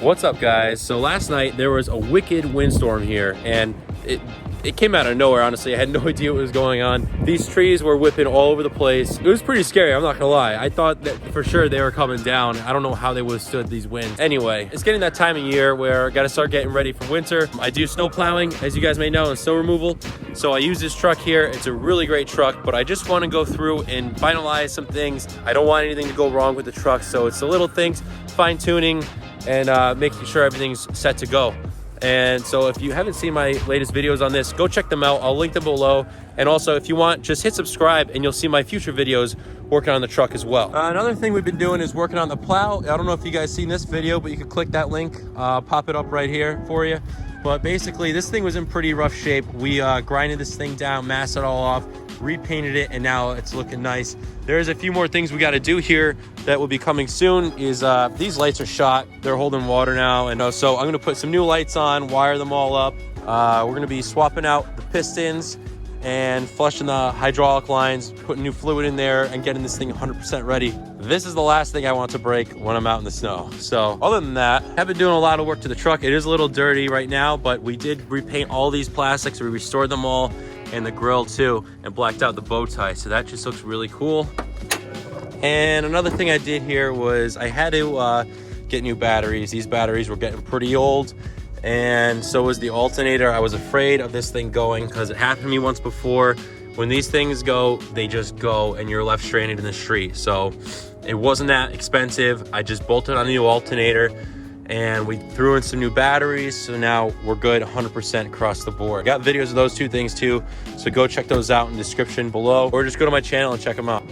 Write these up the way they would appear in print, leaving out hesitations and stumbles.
What's up, guys? So last night there was a wicked windstorm here, and it came out of nowhere. Honestly, I had no idea what was going on. These trees were whipping all over the place. It was pretty scary, I'm not gonna lie. I thought that for sure they were coming down. I don't know how they withstood these winds. Anyway, it's getting that time of year where I gotta start getting ready for winter. I do snow plowing, as you guys may know, and snow removal. So I use this truck here. It's a really great truck, but I just wanna go through and finalize some things. I don't want anything to go wrong with the truck, so it's the little things, fine tuning, and making sure everything's set to go. And so if you haven't seen my latest videos on this, go check them out. I'll link them below. And also, if you want, just hit subscribe and you'll see my future videos working on the truck as well. Another thing we've been doing is working on the plow. I don't know if you guys seen this video, but you can click that link, pop it up right here for you. But basically, this thing was in pretty rough shape. We grinded this thing down, masked it all off, repainted it, and now it's looking nice. There's a few more things we got to do here that will be coming soon. Is these lights are shot, they're holding water now, and so I'm going to put some new lights on, wire them all up. We're going to be swapping out the pistons and flushing the hydraulic lines, putting new fluid in there, and getting this thing 100% ready. This is the last thing I want to break when I'm out in the snow. So other than that, I've been doing a lot of work to the truck. It is a little dirty right now, but we did repaint all these plastics. We restored them all, and the grill too, and blacked out the bow tie. So that just looks really cool. And another thing I did here was I had to get new batteries. These batteries were getting pretty old, and so was the alternator. I was afraid of this thing going because it happened to me once before. When these things go, they just go and you're left stranded in the street. So it wasn't that expensive. I just bolted on a new alternator and we threw in some new batteries. So now we're good 100% across the board. Got videos of those two things too. So go check those out in the description below, or just go to my channel and check them out.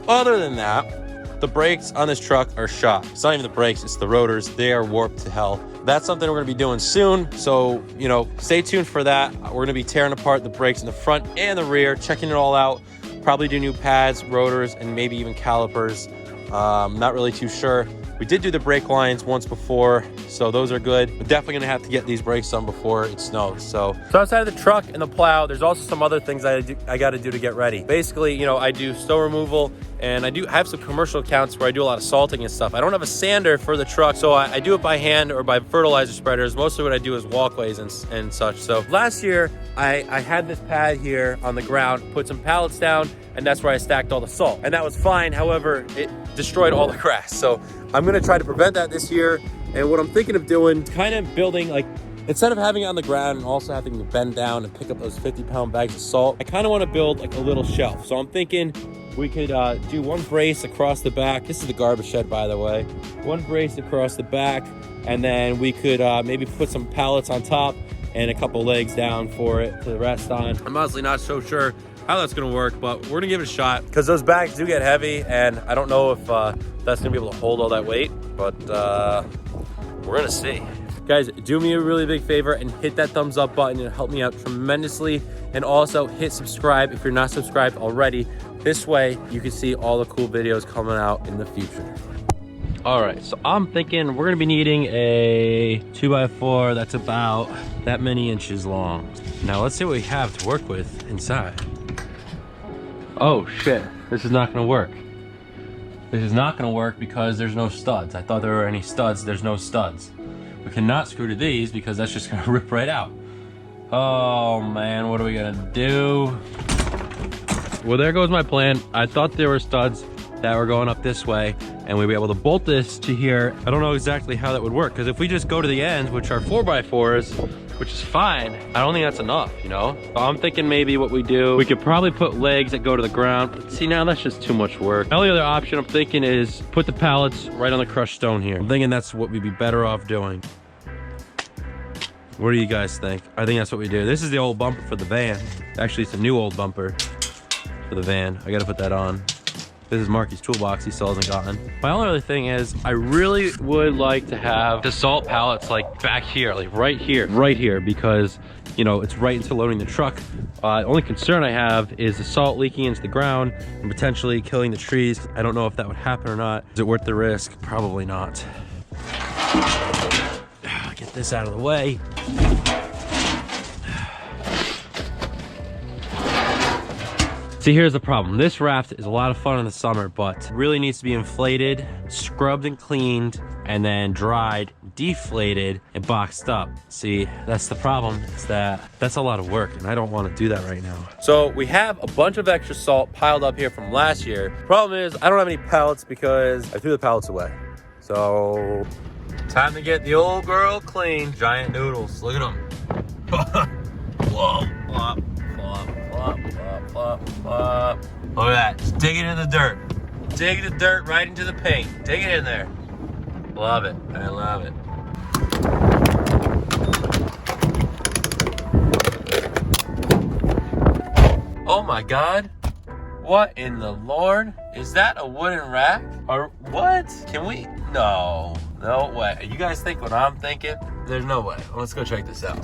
Other than that, the brakes on this truck are shot. It's not even the brakes, it's the rotors. They are warped to hell. That's something we're gonna be doing soon. So, you know, stay tuned for that. We're gonna be tearing apart the brakes in the front and the rear, checking it all out. Probably do new pads, rotors, and maybe even calipers. Not really too sure. We did do the brake lines once before, so those are good. We're definitely gonna have to get these brakes done before it snows. So outside of the truck and the plow, there's also some other things I gotta do to get ready. Basically, you know, I do snow removal, and I do have some commercial accounts where I do a lot of salting and stuff. I don't have a sander for the truck, so I do it by hand or by fertilizer spreaders. Mostly what I do is walkways and such. So last year, I had this pad here on the ground, put some pallets down, and that's where I stacked all the salt. And that was fine, however, it destroyed all the grass. So I'm gonna try to prevent that this year. And what I'm thinking of doing, kind of building, like, instead of having it on the ground and also having to bend down and pick up those 50-pound bags of salt, I kind of want to build like a little shelf. So I'm thinking we could do one brace across the back. This is the garbage shed, by the way. One brace across the back, and then we could maybe put some pallets on top and a couple legs down for it to rest on. I'm honestly not so sure how that's gonna work, but we're gonna give it a shot because those bags do get heavy, and I don't know if that's gonna be able to hold all that weight, but we're gonna see. Guys, do me a really big favor and hit that thumbs up button. It'll help me out tremendously. And also hit subscribe if you're not subscribed already. This way you can see all the cool videos coming out in the future. All right, so I'm thinking we're gonna be needing a 2x4 that's about that many inches long. Now let's see what we have to work with inside. Oh shit, this is not gonna work. This is not gonna work because there's no studs. I thought there were any studs, there's no studs. We cannot screw to these because that's just gonna rip right out. Oh man, what are we gonna do? Well, there goes my plan. I thought there were studs that were going up this way and we'd be able to bolt this to here. I don't know exactly how that would work, because if we just go to the ends, which are 4x4s, which is fine, I don't think that's enough, you know? So I'm thinking maybe what we do, we could probably put legs that go to the ground. But see, now that's just too much work. The only other option I'm thinking is put the pallets right on the crushed stone here. I'm thinking that's what we'd be better off doing. What do you guys think? I think that's what we do. This is the old bumper for the van. Actually, it's a new old bumper for the van. I gotta put that on. This is Marky's toolbox he still hasn't gotten. My only other thing is I really would like to have the salt pallets like back here, like right here, because, you know, it's right into loading the truck. The only concern I have is the salt leaking into the ground and potentially killing the trees. I don't know if that would happen or not. Is it worth the risk? Probably not. Get this out of the way. See, here's the problem. This raft is a lot of fun in the summer, but really needs to be inflated, scrubbed and cleaned, and then dried deflated and boxed up. See, that's the problem, is that's a lot of work and I don't want to do that right now. So we have a bunch of extra salt piled up here from last year. Problem is, I don't have any pallets because I threw the pallets away. So, time to get the old girl clean. Giant noodles, look at them. Whoa, flop, flop, flop, flop, flop, flop. Look at that, just dig it in the dirt. Dig the dirt right into the paint. Dig it in there. Love it, I love it. Oh my God. What in the Lord? Is that a wooden rack? Or what? Can we? No, no way. You guys think what I'm thinking? There's no way. Let's go check this out.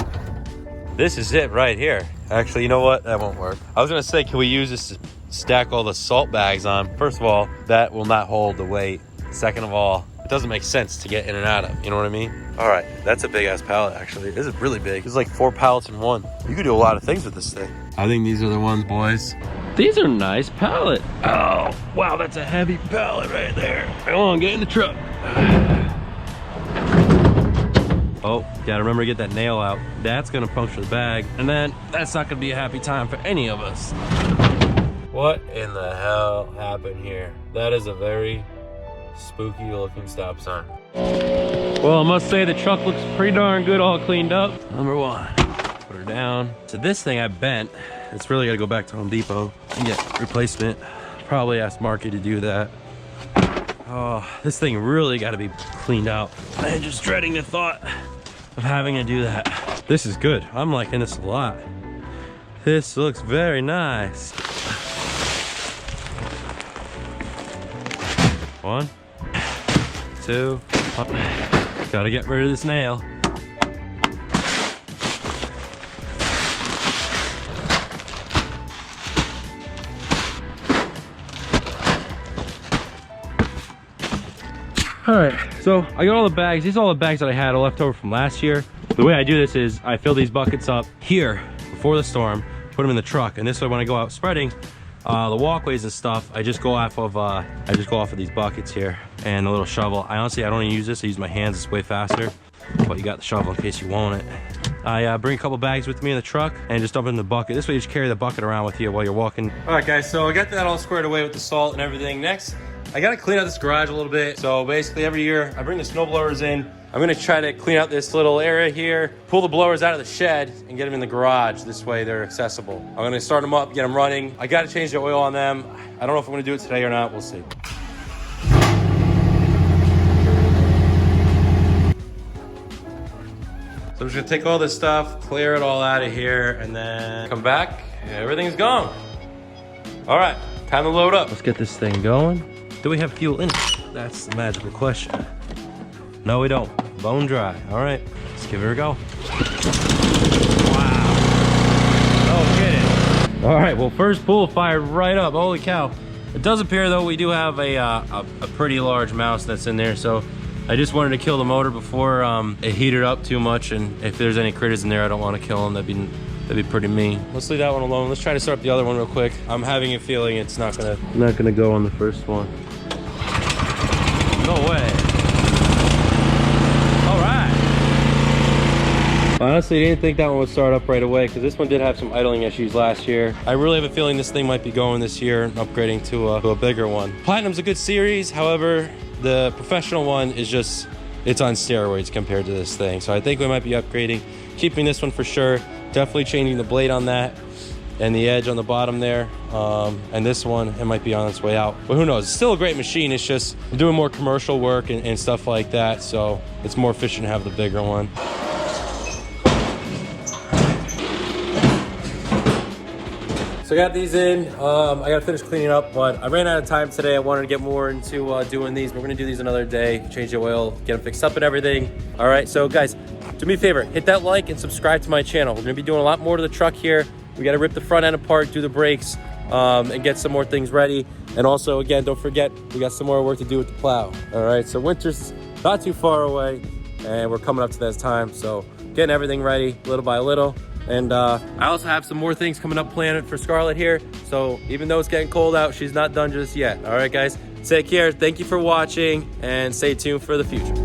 This is it right here. Actually, you know what? That won't work. I was gonna say, can we use this to stack all the salt bags on? First of all, that will not hold the weight. Second of all, it doesn't make sense to get in and out of. You know what I mean? All right, that's a big ass pallet actually. This is really big. It's like 4 pallets in one. You could do a lot of things with this thing. I think these are the ones, boys. These are nice pallet. Oh, wow, that's a heavy pallet right there. Come on, get in the truck. Oh, gotta remember to get that nail out. That's gonna puncture the bag, and then that's not gonna be a happy time for any of us. What in the hell happened here? That is a very spooky looking stop sign. Well, I must say the truck looks pretty darn good, all cleaned up. Number one, put her down. So this thing I bent. It's really gotta go back to Home Depot and get replacement. Probably ask Marky to do that. Oh, this thing really gotta be cleaned out. I'm just dreading the thought of having to do that. This is good. I'm liking this a lot. This looks very nice. 1, 2, gotta get rid of this nail. All right, so I got all the bags. These are all the bags that I had left over from last year. The way I do this is I fill these buckets up here before the storm, put them in the truck, and this way when I go out spreading the walkways and stuff, I just go off of these buckets here and a little shovel. I don't even use this. I use my hands. It's way faster. But you got the shovel in case you want it. I bring a couple bags with me in the truck and just dump it in the bucket. This way you just carry the bucket around with you while you're walking. All right, guys. So I got that all squared away with the salt and everything. Next, I gotta clean out this garage a little bit. So basically every year I bring the snow blowers in. I'm gonna try to clean out this little area here, pull the blowers out of the shed and get them in the garage. This way they're accessible. I'm gonna start them up, get them running. I gotta change the oil on them. I don't know if I'm gonna do it today or not, we'll see. So I'm just gonna take all this stuff, clear it all out of here, and then come back, and everything's gone. All right, time to load up. Let's get this thing going. Do we have fuel in it? That's the magical question. No, we don't. Bone dry. All right, let's give it a go. Wow. Oh, get it. All right, well, first pull fired right up. Holy cow. It does appear, though, we do have a pretty large mouse that's in there, so I just wanted to kill the motor before it heated up too much, and if there's any critters in there, I don't want to kill them. That'd be pretty mean. Let's leave that one alone. Let's try to start up the other one real quick. I'm having a feeling it's not gonna go on the first one. No way. All right. Honestly, I didn't think that one would start up right away because this one did have some idling issues last year. I really have a feeling this thing might be going this year and upgrading to a bigger one. Platinum's a good series. However, the professional one is just, it's on steroids compared to this thing. So I think we might be upgrading, keeping this one for sure. Definitely changing the blade on that and the edge on the bottom there. And this one, it might be on its way out. But who knows? It's still a great machine. It's just I'm doing more commercial work and stuff like that. So it's more efficient to have the bigger one. So I got these in. I got to finish cleaning up, but I ran out of time today. I wanted to get more into doing these. We're going to do these another day, change the oil, get them fixed up and everything. All right, so guys, do me a favor, hit that like and subscribe to my channel. We're going to be doing a lot more to the truck here. We got to rip the front end apart, do the brakes, and get some more things ready. And also, again, don't forget, we got some more work to do with the plow. All right, so winter's not too far away, and we're coming up to that time. So getting everything ready little by little. And I also have some more things coming up planned for Scarlett here. So even though it's getting cold out, she's not done just yet. All right, guys, take care. Thank you for watching, and stay tuned for the future.